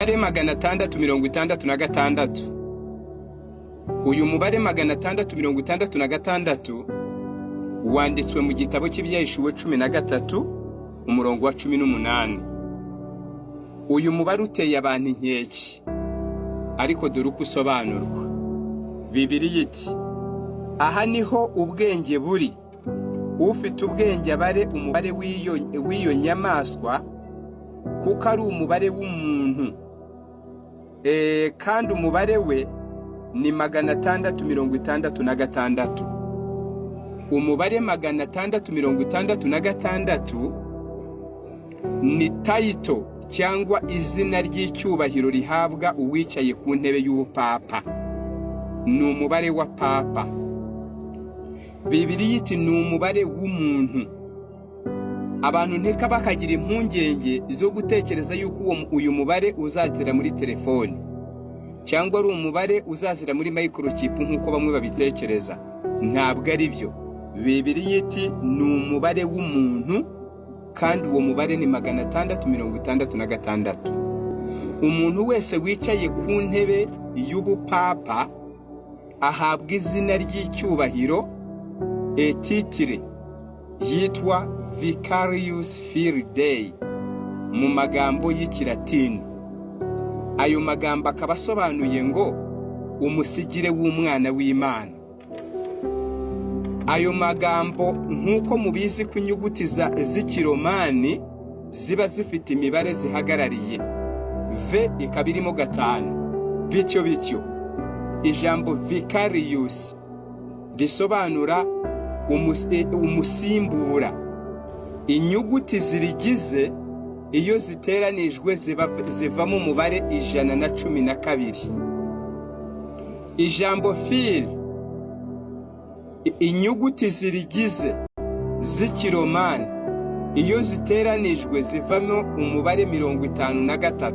Mubare 666. Uyu mubare 666 wanditswe mu gitabo cy'Ibyahishuwe 13 umurongo wa 18. Uyu mubare uteye abantu inkeke, ariko dore uko usobanurwa. Bibiliya iti: aha niho ubwenge buri, ufite ubwenge abare umubare w'iyo nyamaswa, kuko ari umubare w'umuntu, kandi umubare we ni 666. Umubare 666 ni title cyangwa izina ry'icyubahiro rihabwa uwicaye ku ntebe y'ubupapa. Ni umubare wa papa. Bibiliya iti ni umubare w'umuntu. Abantu nteka bakagira impungenge zo gutekereza yuko uyu mubare uzazira muri telefoni, cyangwa ari umubare uzazira muri microchip nk'uko bamwe babitekereza. Ntabwo ari byo. Bibiliya iti ni umubare w'umuntu, kandi uwo mubare ni 666. Umuntu wese wicaye ku ntebe y'ubupapa ahabwa izina ry'icyubahiro, etitire yitwa Vicarius Filii mu magambo y'Ikilatini. Ayo magambo akaba asobanuye ngo umusigire w'umwana w'Imana. Ayo magambo nk'uko mubizi ko inyuguti z'Ikiromani ziba zifite imibare zihagarariye, V ikaba irimo 5. Bityo ijambo Vicarius risobanura umusimbura. Inyuguti zirigize iyo ziteranijwe zivamo umubare 112. Ijambo fil, inyuguti zirigize z'Ikiromani iyo ziteranijwe zivamo umubare 53.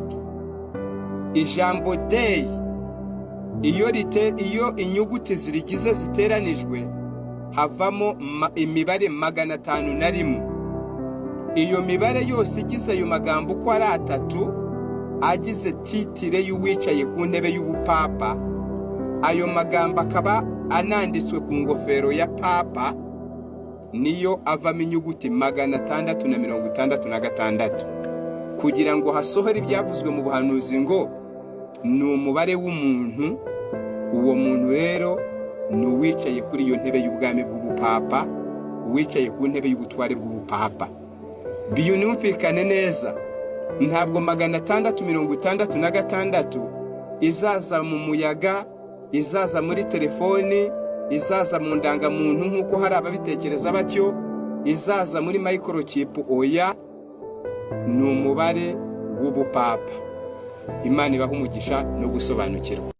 Ijambo day, iyo inyuguti zirigize ziteranijwe havamo imibare 501. Iyo mibare yose igize ayo magambo uko ari 3 agize titire y'uwicaye ku ntebe y'ubupapa, ayo magambo akaba ananditswe ku ngofero ya papa, niyo avamo inyuguti 666, kugira ngo hasohore ibyavuzwe mu buhanuzi ngo ni umubare w'umuntu. Uwo muntu rero ni uwicaye kuri iyo ntebe y'ubwami bw'ubupapa, uwicaye ku ntebe y'ubutware bw'ubupapa. Biyumvikane neza, ntabwo 666 izaza mu muyaga, izaza muri telefoni, izaza mu ndangamuntu nk'uko hari ababitekereza batyo, izaza muri microchip. Oya, ni umubare w'ubupapa. Imana ibaha umugisha no gusobanukirwa.